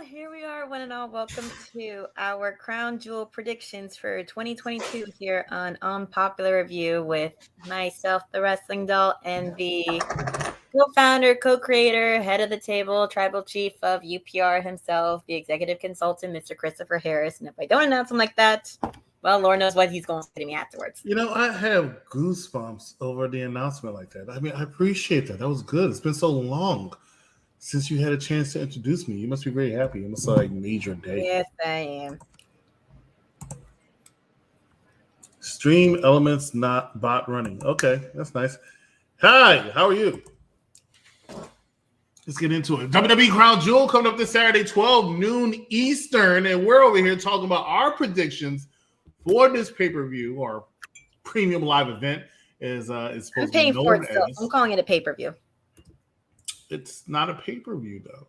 Here we are, one and all. Welcome to our crown jewel predictions for 2022 here on Unpopular Review with myself, the Wrestling Doll, and the co-founder, co-creator, head of the table, tribal chief of UPR himself, the executive consultant, Mr. Christopher Harris. And if I don't announce him like that, well, Lord knows what he's going to say to me afterwards. You know, I have goosebumps over the announcement like that. I mean, I appreciate that. That was good. It's been so long since you had a chance to introduce me. You must be very happy. It must be like major day. Yes, I am. Stream elements not bot running. Okay, that's nice. Hi, how are you? Let's get into it. WWE Crown Jewel coming up this Saturday, 12 noon Eastern, and we're over here talking about our predictions for this pay-per-view or premium live event. Is supposed I'm to paying be known for it still. as. I'm calling it a pay-per-view. It's not a pay-per-view though.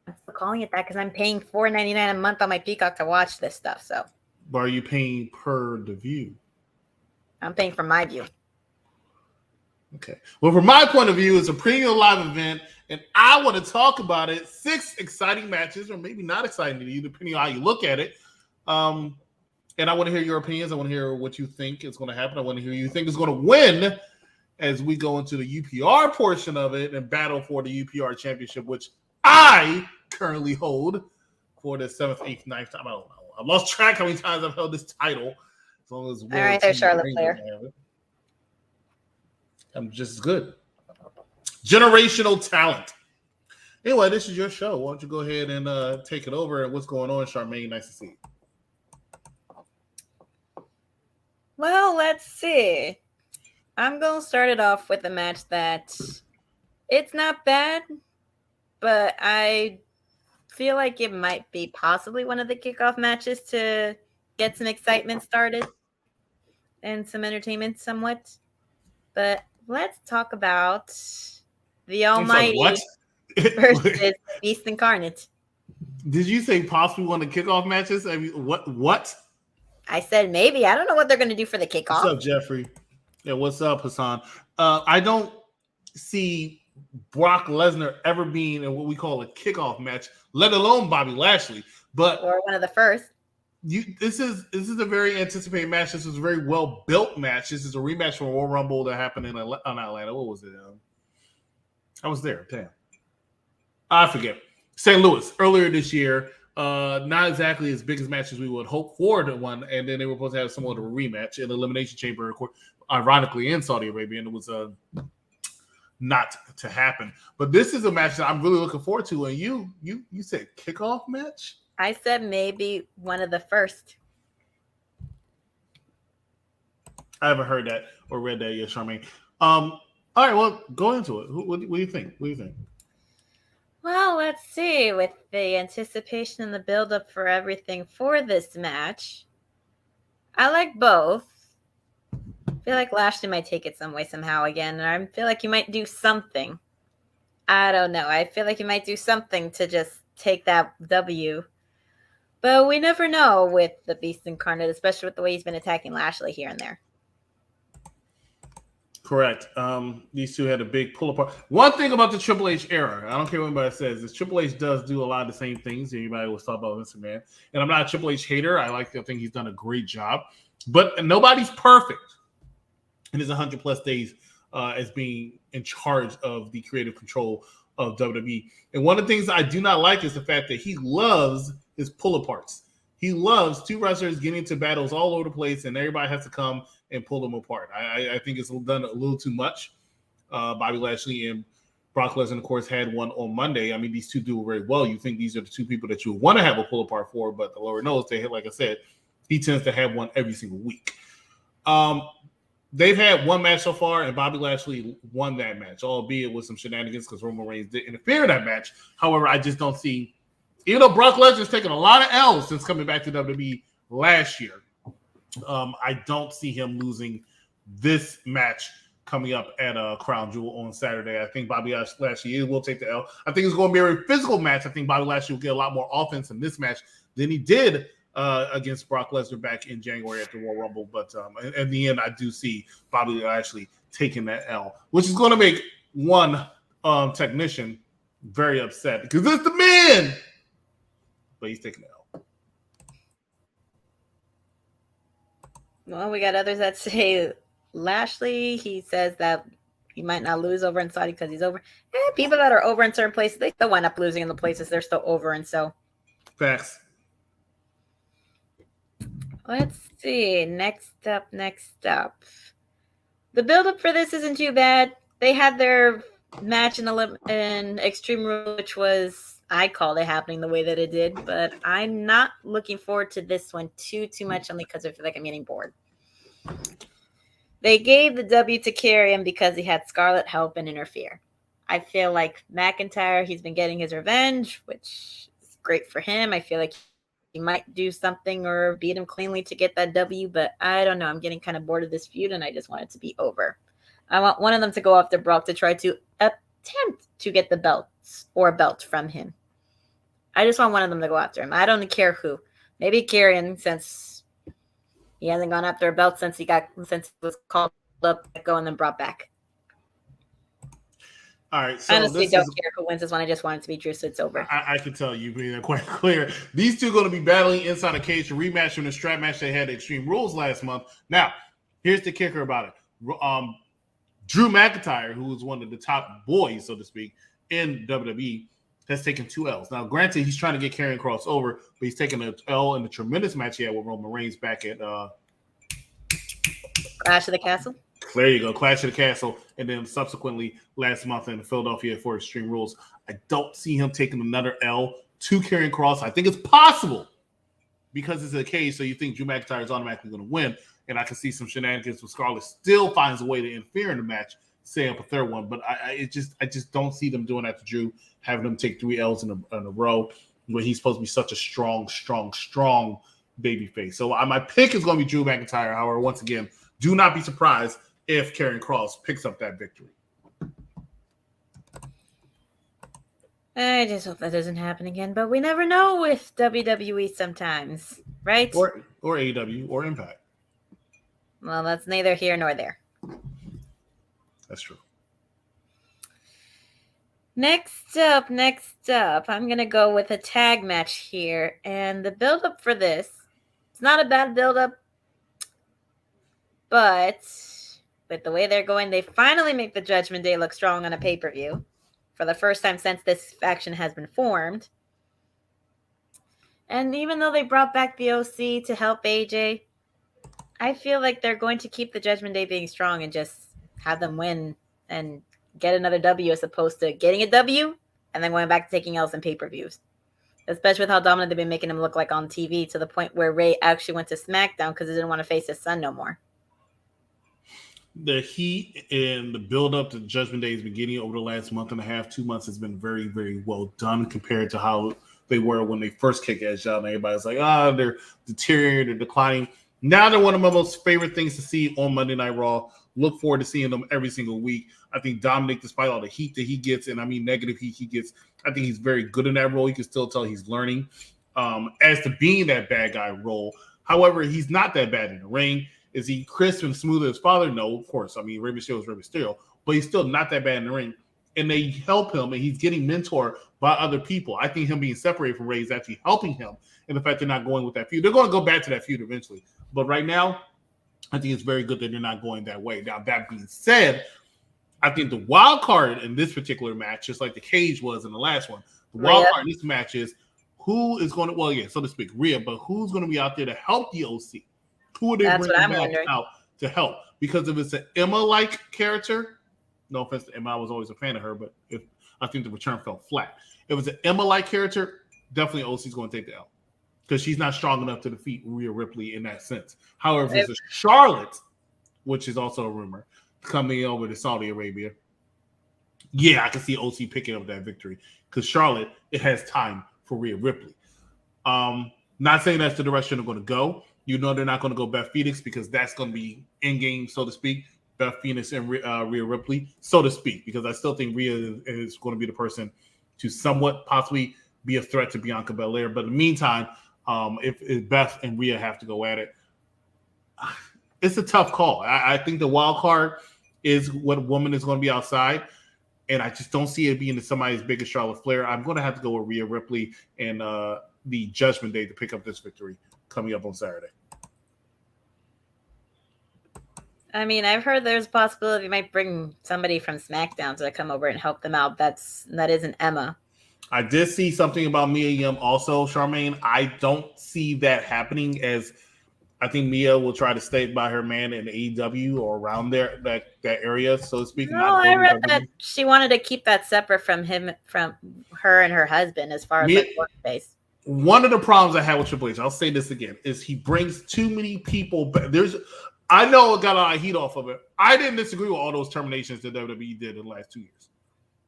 I'm still calling it that because I'm paying $4.99 a month on my Peacock to watch this stuff. So, But are you paying per the view? I'm paying for my view. Okay. Well, from my point of view, it's a premium live event, and I want to talk about it. 6 exciting matches, or maybe not exciting to you, depending on how you look at it. And I want to hear your opinions. I want to hear what you think is going to happen. I want to hear who you think is going to win as we go into the UPR portion of it and battle for the UPR championship, which I currently hold for the 7th, 8th, 9th time. I don't know. I've lost track how many times I've held this title. As long as all right, there's Charlotte Flair. I'm just as good. Generational talent. Anyway, this is your show. Why don't you go ahead and take it over? And what's going on, Charmaine? Nice to see you. Well, let's see. I'm going to start it off with a match that it's not bad, but I feel like it might be possibly one of the kickoff matches to get some excitement started and some entertainment somewhat. But let's talk about the Almighty versus Beast Incarnate. Did you say possibly one of the kickoff matches? I mean, what? I said maybe. I don't know what they're going to do for the kickoff. What's up, Jeffrey? Yeah, what's up, Hassan? I don't see Brock Lesnar ever being in what we call a kickoff match, let alone Bobby Lashley. But or one of the first. This is a very anticipated match. This is a very well built match. This is a rematch from Royal Rumble that happened in Atlanta. What was it? I was there. Damn, I forget. St. Louis earlier this year. Not exactly as big as matches we would hope for the one, and then they were supposed to have somewhat of a rematch in the Elimination Chamber, ironically in Saudi Arabia, and it was not to happen. But this is a match that I'm really looking forward to. And you said kickoff match? I said maybe one of the first. I haven't heard that or read that yet, Charmaine. All right, well, go into it. What do you think? What do you think? Well, let's see. With the anticipation and the build-up for everything for this match, I like both. I feel like Lashley might take it some way, somehow again. And I feel like you might do something. I don't know. I feel like you might do something to just take that W. But we never know with the Beast Incarnate, especially with the way he's been attacking Lashley here and there. Correct. These two had a big pull apart. One thing about the Triple H era, I don't care what anybody says, is Triple H does do a lot of the same things. Anybody was talking about Mr. Man. And I'm not a Triple H hater. I think he's done a great job. But nobody's perfect in his 100+ days as being in charge of the creative control of WWE. And one of the things I do not like is the fact that he loves his pull aparts. He loves two wrestlers getting into battles all over the place, and everybody has to come and pull them apart. I think it's done a little too much. Bobby Lashley and Brock Lesnar, of course, had one on Monday. I mean, these two do very well. You think these are the two people that you would want to have a pull apart for, but the Lord knows they, like I said, he tends to have one every single week. They've had one match so far, and Bobby Lashley won that match, albeit with some shenanigans because Roman Reigns did interfere in that match. However, I just don't see, even though Brock Lesnar's taken a lot of L's since coming back to WWE last year, I don't see him losing this match coming up at Crown Jewel on Saturday. I think Bobby Lashley will take the L. I think it's going to be a very physical match. I think Bobby Lashley will get a lot more offense in this match than he did against Brock Lesnar back in January at the Royal Rumble. But in the end, I do see Bobby Lashley taking that L, which is going to make one technician very upset because it's the man. but he's taking the L. Well, we got others that say Lashley. He says that he might not lose over in Saudi because he's over. People that are over in certain places, they still wind up losing in the places they're still over in. So, Facts. let's see. Next up. The build-up for this isn't too bad. They had their match in Extreme Rules, which was, I called it happening the way that it did, but I'm not looking forward to this one too much, only because I feel like I'm getting bored. They gave the W to Karrion because he had Scarlett help and interfere. I feel like McIntyre, he's been getting his revenge, which is great for him. I feel like he might do something or beat him cleanly to get that W, but I don't know. I'm getting kind of bored of this feud, and I just want it to be over. I want one of them to go after Brock to try to attempt to get the belts or a belt from him. I just want one of them to go after him. I don't care who. Maybe Karrion, since he hasn't gone after a belt since he was called up, go and then brought back. All right. So honestly, don't care who wins this one. I just want it to be true, so it's over. I can tell you being quite clear. These two are going to be battling inside a cage to rematch from the strap match they had at Extreme Rules last month. Now, here's the kicker about it. Drew McIntyre, who is one of the top boys, so to speak, in WWE, has taken 2 L's. Now, granted, he's trying to get Karrion Kross over, but he's taken an L in the tremendous match he had with Roman Reigns back at Clash of the Castle. There you go, Clash of the Castle, and then subsequently last month in Philadelphia for Extreme Rules. I don't see him taking another L to Karrion Kross. I think it's possible because it's a case, so you think Drew McIntyre is automatically going to win, and I can see some shenanigans with Scarlett still finds a way to interfere in the match, say up a third one, but I just don't see them doing that to Drew, having him take 3 L's in a row when he's supposed to be such a strong baby face. So my pick is going to be Drew McIntyre. However, once again, do not be surprised if Karrion Kross picks up that victory. I just hope that doesn't happen again, but we never know with WWE sometimes, right? Or AEW or Impact. Well, that's neither here nor there. That's true. Next up, I'm going to go with a tag match here, and the build-up for this, it's not a bad build-up, but with the way they're going, they finally make the Judgment Day look strong on a pay-per-view for the first time since this faction has been formed. And even though they brought back the OC to help AJ, I feel like they're going to keep the Judgment Day being strong and just have them win and get another W as opposed to getting a W and then going back to taking L's in pay-per-views. Especially with how dominant they've been making him look like on TV, to the point where Ray actually went to SmackDown because he didn't want to face his son no more. The heat and the build-up to Judgment Day's beginning over the last month and a half, 2 months, has been very, very well done compared to how they were when they first kicked Edge out. And everybody's like, they're deteriorating, they're declining. Now they're one of my most favorite things to see on Monday Night Raw. Look forward to seeing them every single week. I think Dominic, despite all the heat that he gets, and I mean negative heat he gets, I think he's very good in that role. You can still tell he's learning as to being that bad guy role. However, he's not that bad in the ring. Is he crisp and smooth as his father? No, of course. I mean, Rey Mysterio is Rey Mysterio, but he's still not that bad in the ring. And they help him, and he's getting mentored by other people. I think him being separated from Rey is actually helping him in the fact they're not going with that feud. They're going to go back to that feud eventually. But right now, I think it's very good that they're not going that way. Now, that being said, I think the wild card in this particular match, just like the cage was in the last one, the wild card in this match is who is going to, so to speak, Rhea, but who's going to be out there to help the OC? Who are they bringing out to help? Because if it's an Emma-like character, no offense to Emma, I was always a fan of her, but I think the return fell flat. If it's an Emma-like character, definitely OC's going to take the L because she's not strong enough to defeat Rhea Ripley in that sense. However, if it's a Charlotte, which is also a rumor, coming over to Saudi Arabia, I can see OC picking up that victory because Charlotte, it has time for Rhea Ripley. Not saying that's the direction they're going to go. You know they're not going to go Beth Phoenix because that's going to be in-game, so to speak. Beth Phoenix and Rhea Ripley, so to speak, because I still think Rhea is going to be the person to somewhat possibly be a threat to Bianca Belair. But in the meantime, if Beth and Rhea have to go at it, it's a tough call. I think the wild card is what woman is going to be outside, and I just don't see it being somebody as big as Charlotte Flair. I'm going to have to go with Rhea Ripley and the Judgment Day to pick up this victory coming up on Saturday. I mean, I've heard there's a possibility they might bring somebody from SmackDown to come over and help them out. That isn't Emma. I did see something about Mia Yim also, Charmaine. I don't see that happening, as I think Mia will try to stay by her man in AEW or around there, that area, so to speak. No, I read that she wanted to keep that separate from her and her husband as far as like work space. One of the problems I had with Triple H, I'll say this again, is he brings too many people back. I know it got a lot of heat off of it. I didn't disagree with all those terminations that WWE did in the last 2 years.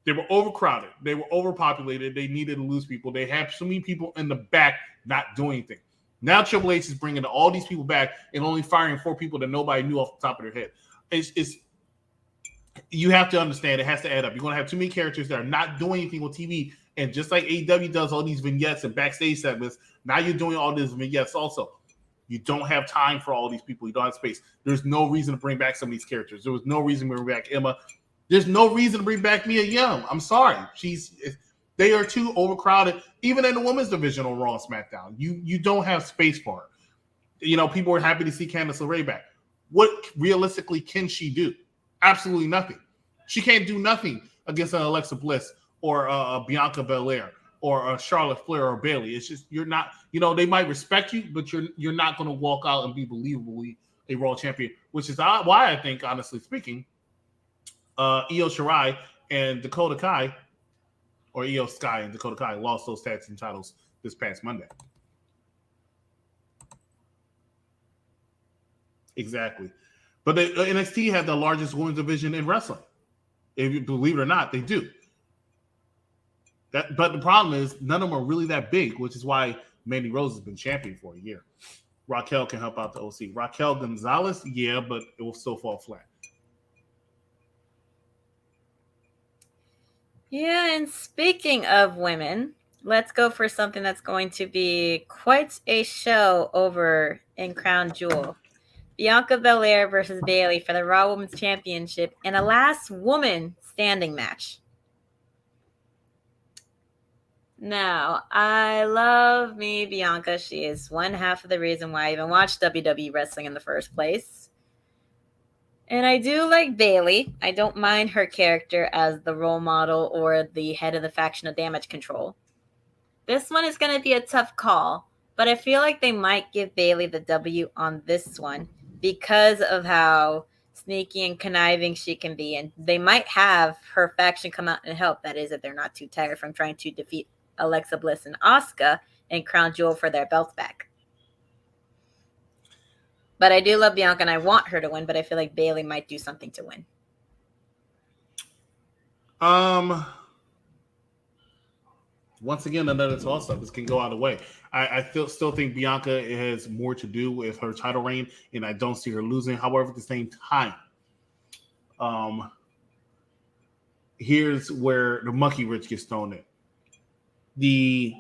They were overcrowded. They were overpopulated. They needed to lose people. They had so many people in the back not doing anything. Now Triple H is bringing all these people back and only firing 4 people that nobody knew off the top of their head. You have to understand it has to add up. You're going to have too many characters that are not doing anything with TV. And just like AEW does all these vignettes and backstage segments, now you're doing all these vignettes also. You don't have time for all these people. You don't have space. There's no reason to bring back some of these characters. There was no reason to bring back Emma. There's no reason to bring back Mia Yim. I'm sorry. They are too overcrowded. Even in the women's division on Raw and SmackDown, you don't have space for her. People were happy to see Candice LeRae back. What realistically can she do? Absolutely nothing. She can't do nothing against an Alexa Bliss or Bianca Belair or Charlotte Flair or Bayley. It's just you're not. They might respect you, but you're not going to walk out and be believably a Raw champion. Which is why I think, honestly speaking, Io Shirai and Dakota Kai, or Io Sky and Dakota Kai, lost those tag team titles this past Monday. Exactly. But NXT had the largest women's division in wrestling. If you believe it or not, they do. But the problem is none of them are really that big, which is why Mandy Rose has been champion for a year. Raquel can help out the OC. Raquel Gonzalez, yeah, but it will still fall flat. Yeah, and speaking of women, let's go for something that's going to be quite a show over in Crown Jewel. Bianca Belair versus Bayley for the Raw Women's Championship in a last woman standing match. Now, I love me Bianca. She is one half of the reason why I even watched WWE wrestling in the first place. And I do like Bayley. I don't mind her character as the role model or the head of the faction of Damage Control. This one is going to be a tough call, but I feel like they might give Bayley the W on this one because of how sneaky and conniving she can be. And they might have her faction come out and help. That is, if they're not too tired from trying to defeat Alexa Bliss and Asuka and Crown Jewel for their belts back. But I do love Bianca and I want her to win, but I feel like Bayley might do something to win. Once again, another toss-up. This can go either way. I still think Bianca has more to do with her title reign, and I don't see her losing. However, at the same time, here's where the monkey wrench gets thrown in. The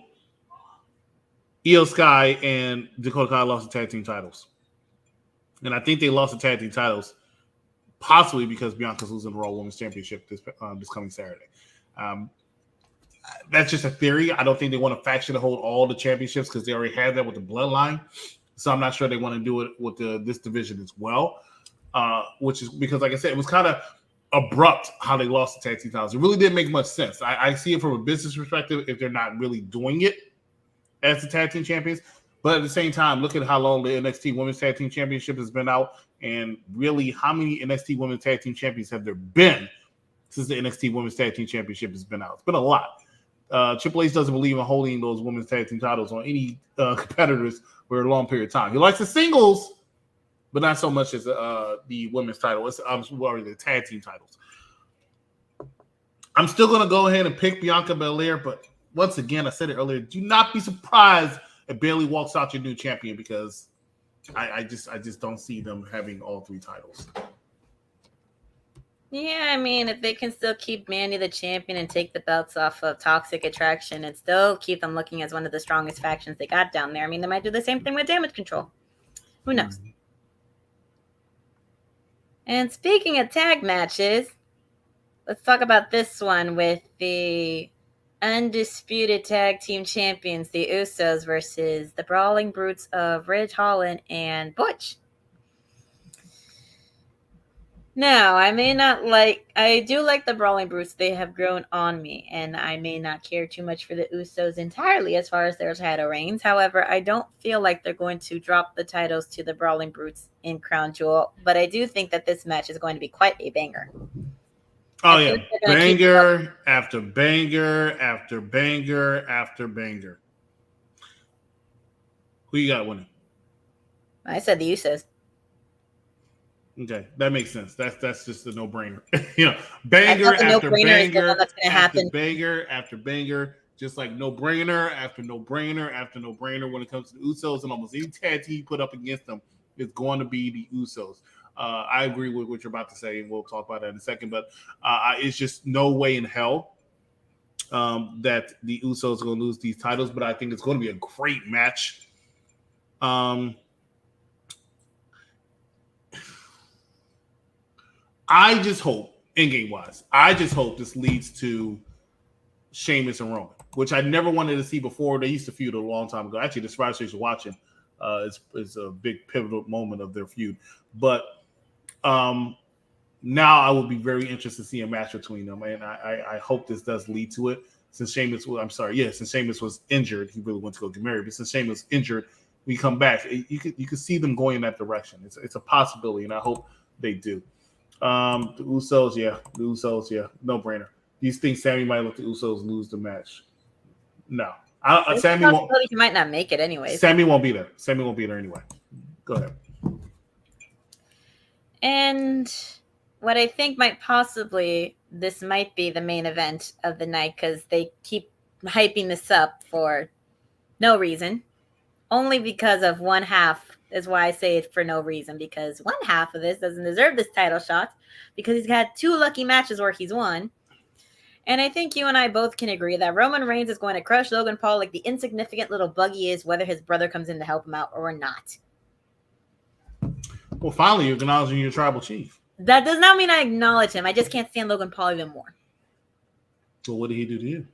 Io Sky and Dakota Kai lost the tag team titles. And I think they lost the tag team titles possibly because Bianca's losing the Raw Women's Championship this coming Saturday. That's just a theory. I don't think they want a faction to hold all the championships because they already had that with the Bloodline. So I'm not sure they want to do it with this division as well, which is because, like I said, it was kind of abrupt how they lost the tag team titles. It really didn't make much sense. I see it from a business perspective if they're not really doing it as the tag team champions. But at the same time, look at how long the NXT Women's Tag Team Championship has been out, and really how many NXT Women's Tag Team Champions have there been since the NXT Women's Tag Team Championship has been out? It's been a lot. Triple H doesn't believe in holding those women's tag team titles on any competitors for a long period of time. He likes the singles, but not so much as the women's title. It's the tag team titles. I'm still going to go ahead and pick Bianca Belair, but once again, I said it earlier, do not be surprised if Bayley walks out your new champion because I just don't see them having all 3 titles. Yeah, I mean, if they can still keep Mandy the champion and take the belts off of Toxic Attraction and still keep them looking as one of the strongest factions they got down there, I mean, they might do the same thing with Damage Control. Who knows? Mm-hmm. And speaking of tag matches, let's talk about this one with the undisputed tag team champions, the Usos, versus the Brawling Brutes of Ridge Holland and Butch. Now, I do like the Brawling Brutes. They have grown on me, and I may not care too much for the Usos entirely as far as their title reigns. However, I don't feel like they're going to drop the titles to the Brawling Brutes in Crown Jewel, but I do think that this match is going to be quite a banger. Oh, yeah. Banger after banger after banger after banger. Who you got winning? I said the Usos. Okay, that makes sense. That's just a no-brainer. Banger after banger after banger after banger, just like no-brainer after no-brainer after no-brainer when it comes to the Usos, and almost any tag team you put up against them is going to be the Usos. I agree with what you're about to say, and we'll talk about that in a second, but it's just no way in hell that the Usos are going to lose these titles, but I think it's going to be a great match. I just hope, in-game wise, this leads to Sheamus and Roman, which I never wanted to see before. They used to feud a long time ago. Actually, the Survivor Series you're watching is a big pivotal moment of their feud. But now I would be very interested to see a match between them, and I hope this does lead to it. Since Sheamus was injured, he really went to go get married. But since Sheamus was injured, when you come back, you could see them going in that direction. It's a possibility, and I hope they do. The Usos, no brainer. Do you think Sammy might let the Usos lose the match? No, Sammy won't. He might not make it anyway. Sammy won't be there. Sammy won't be there anyway. Go ahead. And what I think this might be the main event of the night, because they keep hyping this up for no reason, only because of one half. Is why I say it for no reason, because one half of this doesn't deserve this title shot because he's had 2 lucky matches where he's won. And I think you and I both can agree that Roman Reigns is going to crush Logan Paul like the insignificant little bug he is, whether his brother comes in to help him out or not. Well, finally, you're acknowledging your tribal chief. That does not mean I acknowledge him. I just can't stand Logan Paul even more. Well, what did he do to you?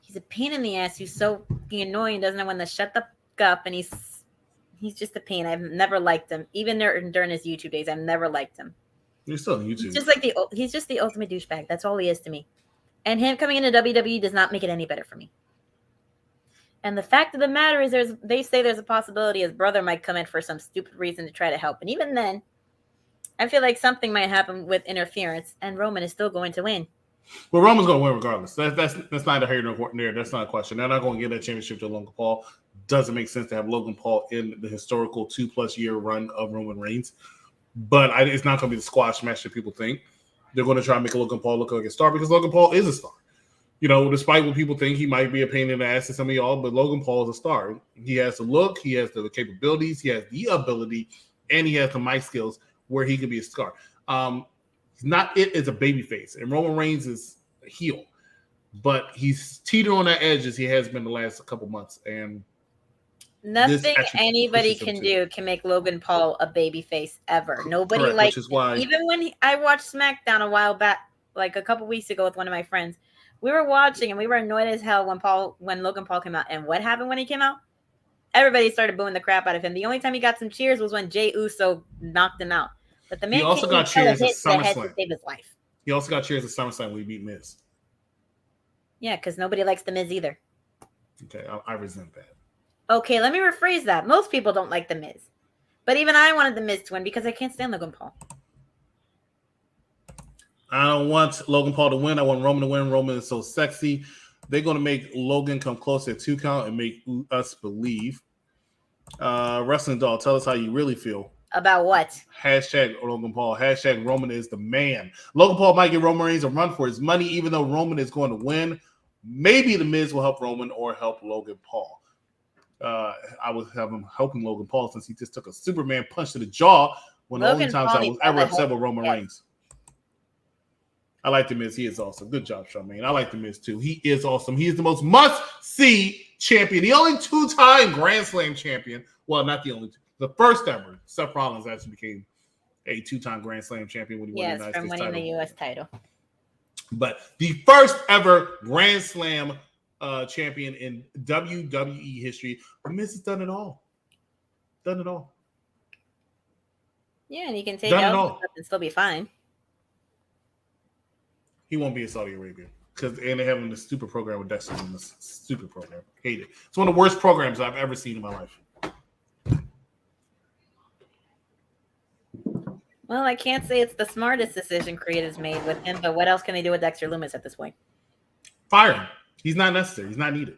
He's a pain in the ass. He's so annoying. Doesn't know when to shut the fuck up, and he's just a pain. I've never liked him. Even during his YouTube days, I've never liked him. You're still on YouTube. He's just the ultimate douchebag. That's all he is to me. And him coming into WWE does not make it any better for me. And the fact of the matter is, they say there's a possibility his brother might come in for some stupid reason to try to help. And even then, I feel like something might happen with interference, and Roman is still going to win. Well, Roman's going to win regardless. That's neither here nor there. That's not a question. They're not going to give that championship to Logan Paul. Doesn't make sense to have Logan Paul in the historical 2+ year run of Roman Reigns. But it's not going to be the squash match that people think. They're going to try and make Logan Paul look like a star because Logan Paul is a star. Despite what people think, he might be a pain in the ass to some of y'all, but Logan Paul is a star. He has the look, he has the capabilities, he has the ability, and he has the mic skills where he could be a star. He's not it as a babyface, and Roman Reigns is a heel, but he's teetering on that edge as he has been the last couple months. And nothing anybody can do can make Logan Paul a babyface ever. Nobody likes him. Why... Even when I watched SmackDown a while back, like a couple weeks ago with one of my friends, we were watching and we were annoyed as hell when Logan Paul came out. And what happened when he came out? Everybody started booing the crap out of him. The only time he got some cheers was when Jey Uso knocked him out. But the man also got cheers at SummerSlam. To save his life. He also got cheers at SummerSlam when he beat Miz. Yeah, because nobody likes the Miz either. Okay, I resent that. Okay, let me rephrase that. Most people don't like the Miz. But even I wanted the Miz to win because I can't stand Logan Paul. I don't want Logan Paul to win. I want Roman to win. Roman is so sexy. They're going to make Logan come close at 2 count and make us believe. Wrestling Doll, tell us how you really feel. About what? Hashtag Logan Paul. Hashtag Roman is the man. Logan Paul might give Roman Reigns a run for his money, even though Roman is going to win. Maybe the Miz will help Roman or help Logan Paul. I would have him helping Logan Paul since he just took a Superman punch to the jaw when the only times I was ever upset with Roman Reigns. I like the Miz. He is awesome. Good job, Charmaine. I like the Miz too. He is awesome. He is the most must-see champion. The only 2-time Grand Slam champion. Well, not the only 2. The first ever. Seth Rollins actually became a 2-time Grand Slam champion when he won the United States title. Yes, from winning the U.S. title. But the first ever Grand Slam champion in WWE history. The Miz has done it all. Done it all. Yeah, and he can take Done it out all. and still be fine. He won't be in Saudi Arabia because they're having this stupid program with Dexter in this stupid program. Hate it. It's one of the worst programs I've ever seen in my life. Well, I can't say it's the smartest decision creatives made with him, but what else can they do with Dexter Lumis at this point? Fire him. He's not necessary. He's not needed.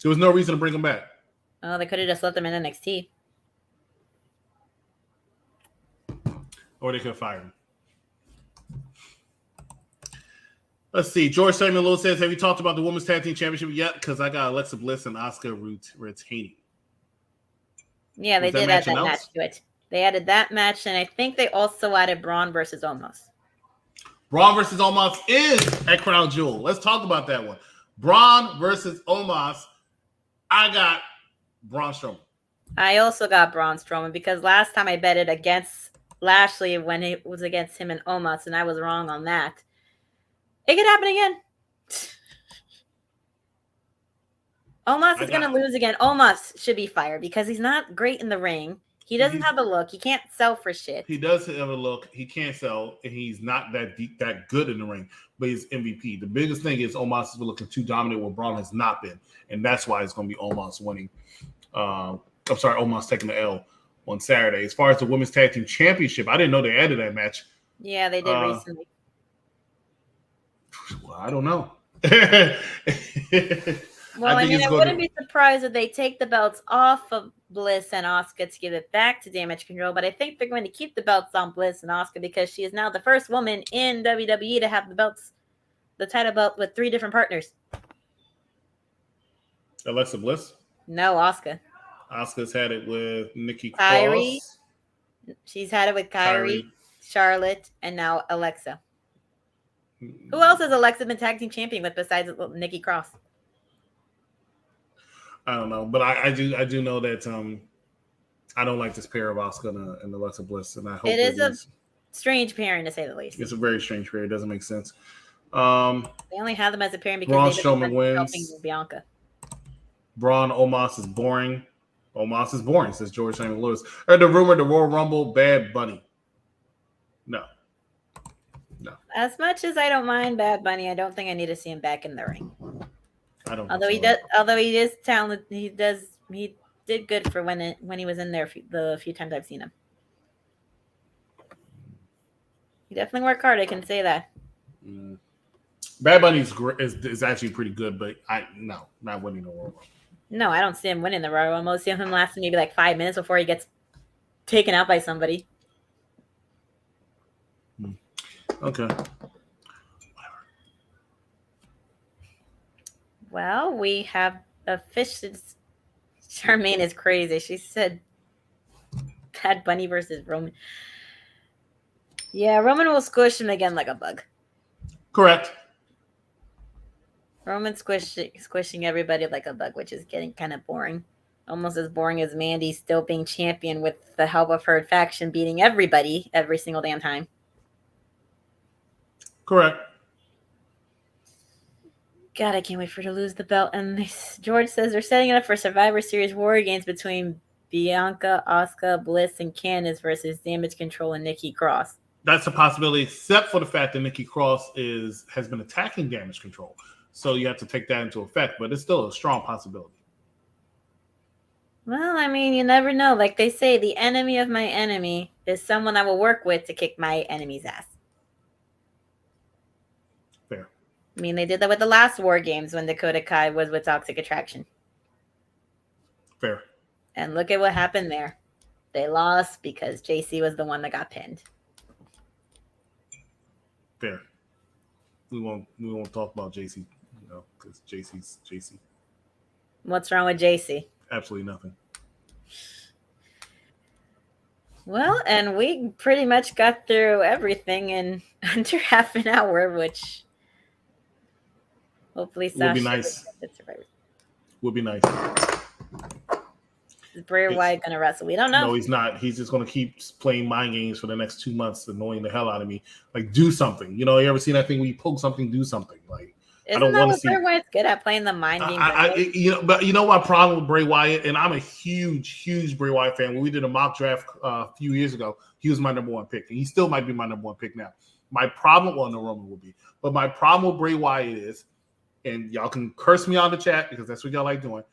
There was no reason to bring him back. Oh, they could have just left him in NXT. Or they could have fired him. Let's see. George Samuel Lewis says, have you talked about the Women's Tag Team Championship yet? Because I got Alexa Bliss and Asuka retaining. Yeah, they did add that match to it. They added that match, and I think they also added Braun versus Omos. Braun versus Omos is at Crown Jewel. Let's talk about that one. Braun versus Omos. I got Braun Strowman. I also got Braun Strowman because last time I betted against Lashley when it was against him and Omos, and I was wrong on that. It could happen again. Omos is going to lose again. Omos should be fired because he's not great in the ring. He doesn't have the look. He can't sell for shit. He does have a look. He can't sell, and he's not that good in the ring, but he's MVP. The biggest thing is Omos is looking too dominant where Braun has not been, and that's why it's going to be Omos winning. Omos taking the L on Saturday. As far as the Women's Tag Team Championship, I didn't know they added that match. Yeah, they did recently. Well, I don't know. Well, I wouldn't be surprised if they take the belts off of Bliss and Asuka to give it back to Damage Control, but I think they're going to keep the belts on Bliss and Asuka because she is now the first woman in WWE to have the title belt with 3 different partners. Alexa Bliss? No, Asuka. Asuka's had it with Nikki Cross. Kyrie. She's had it with Kyrie, Charlotte, and now Alexa. Who else has Alexa been tag team champion with besides Nikki Cross? I don't know, but I do know that I don't like this pair of Asuka and Alexa Bliss, and I hope it is a strange pairing to say the least. It's a very strange pair. It doesn't make sense. They only have them as a pairing because Braun they've Strowman wins. helping Bianca. Braun Omos is boring. Omos is boring, says George Samuel Lewis. I heard the rumor the Royal Rumble Bad Bunny. No. As much as I don't mind Bad Bunny, I don't think I need to see him back in the ring. I don't. Although he is talented, he did good for when he was in there the few times I've seen him. He definitely worked hard. I can say that. Bad Bunny is actually pretty good, but not winning the Royal Rumble. No, I don't see him winning the Royal Rumble. I see him lasting maybe like 5 minutes before he gets taken out by somebody. Okay. Well, we have a fish. Charmaine is crazy. She said Bad Bunny versus Roman. Yeah, Roman will squish him again like a bug. Correct. Roman squishing everybody like a bug, which is getting kind of boring. Almost as boring as Mandy still being champion with the help of her faction beating everybody every single damn time. Correct. God, I can't wait for her to lose the belt. And George says they're setting it up for Survivor Series War Games between Bianca, Asuka, Bliss, and Candice versus Damage Control and Nikki Cross. That's a possibility, except for the fact that Nikki Cross has been attacking Damage Control. So you have to take that into effect, but it's still a strong possibility. Well, I mean, you never know. Like they say, the enemy of my enemy is someone I will work with to kick my enemy's ass. Fair. I mean, they did that with the last War Games when Dakota Kai was with Toxic Attraction. Fair. And look at what happened there. They lost because JC was the one that got pinned. Fair. We won't talk about JC, because JC's JC. What's wrong with JC? Absolutely nothing. Well, and we pretty much got through everything in under half an hour, which hopefully would be nice. Would be nice. Bray Wyatt going to wrestle? We don't know. No, he's not. He's just going to keep playing mind games for the next 2 months, annoying the hell out of me. Like, do something. You know, you ever seen that thing where you poke something, do something? Like, Isn't I don't want to see. Bray Wyatt's good at playing the mind games. But you know my problem with Bray Wyatt, and I'm a huge Bray Wyatt fan. When we did a mock draft a few years ago, he was my number one pick, and he still might be my number one pick now. My problem, well, no, Roman will be, but my problem with Bray Wyatt is, and y'all can curse me on the chat because that's what y'all like doing.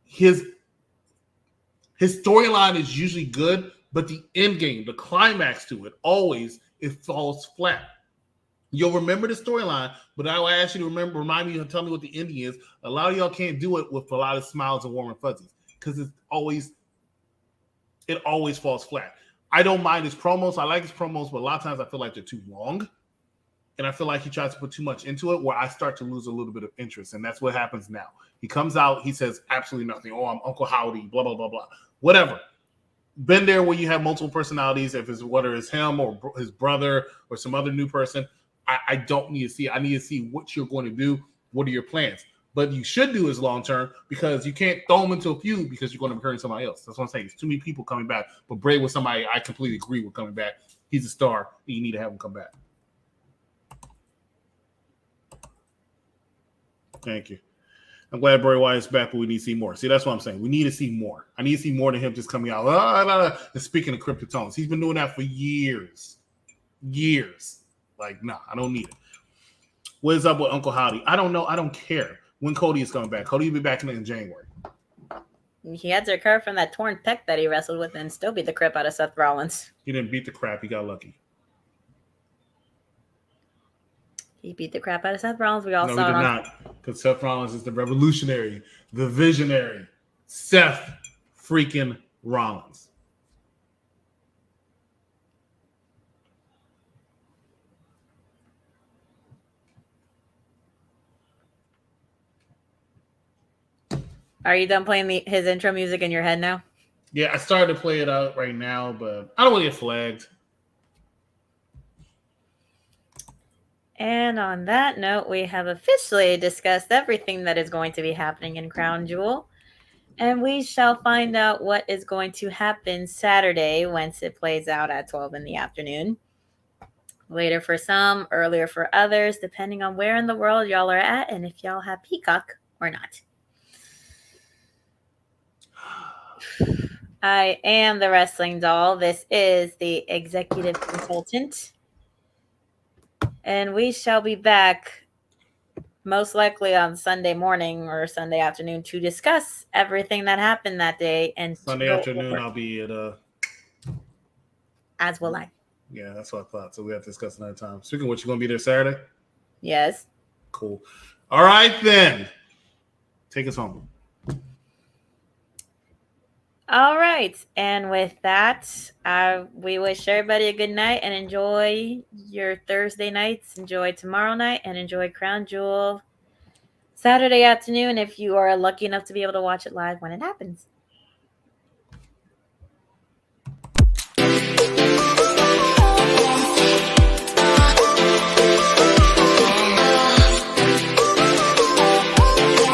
His storyline is usually good, but the end game, the climax to it, always it falls flat. You'll remember the storyline, but I will ask you to remind me and tell me what the ending is. A lot of y'all can't do it with a lot of smiles and warm and fuzzies because it always falls flat. I don't mind his promos. I like his promos, but a lot of times I feel like they're too long. And I feel like he tries to put too much into it where I start to lose a little bit of interest. And that's what happens now. He comes out, he says absolutely nothing. Oh, I'm Uncle Howdy, blah, blah, blah, blah. Whatever. Been there where you have multiple personalities, whether it's him or his brother or some other new person. I don't need to see. I need to see what you're going to do. What are your plans? But you should do is long term because you can't throw them into a feud because you're going to be hurting somebody else. That's what I'm saying. There's too many people coming back. But Bray was somebody I completely agree with coming back. He's a star. And you need to have him come back. Thank you. I'm glad Bray Wyatt's back, but we need to see more. See, that's what I'm saying. We need to see more. I need to see more than him just coming out. And speaking of cryptotones, he's been doing that for years. Like, nah, I don't need it. What is up with Uncle Howdy? I don't know. I don't care when Cody is coming back. Cody will be back in January. He had to recover from that torn pec that he wrestled with and still beat the crap out of Seth Rollins. He didn't beat the crap. He got lucky. He beat the crap out of Seth Rollins. We all saw it. No, he did not. Because Seth Rollins is the revolutionary, the visionary. Seth freaking Rollins. Are you done playing his intro music in your head now? Yeah, I started to play it out right now, but I don't want to get flagged. And on that note, we have officially discussed everything that is going to be happening in Crown Jewel. And we shall find out what is going to happen Saturday once it plays out at 12 in the afternoon. Later for some, earlier for others, depending on where in the world y'all are at and if y'all have Peacock or not. I am the Wrestling Doll. This is the Executive Consultant. And we shall be back most likely on Sunday morning or Sunday afternoon to discuss everything that happened that day. And Sunday afternoon, I'll be at as will I. Yeah, that's what I thought. So we have to discuss another time. Speaking of which, you going to be there Saturday? Yes. Cool. All right, then. Take us home. All right. And with that, we wish everybody a good night and enjoy your Thursday nights. Enjoy tomorrow night and enjoy Crown Jewel Saturday afternoon if you are lucky enough to be able to watch it live when it happens.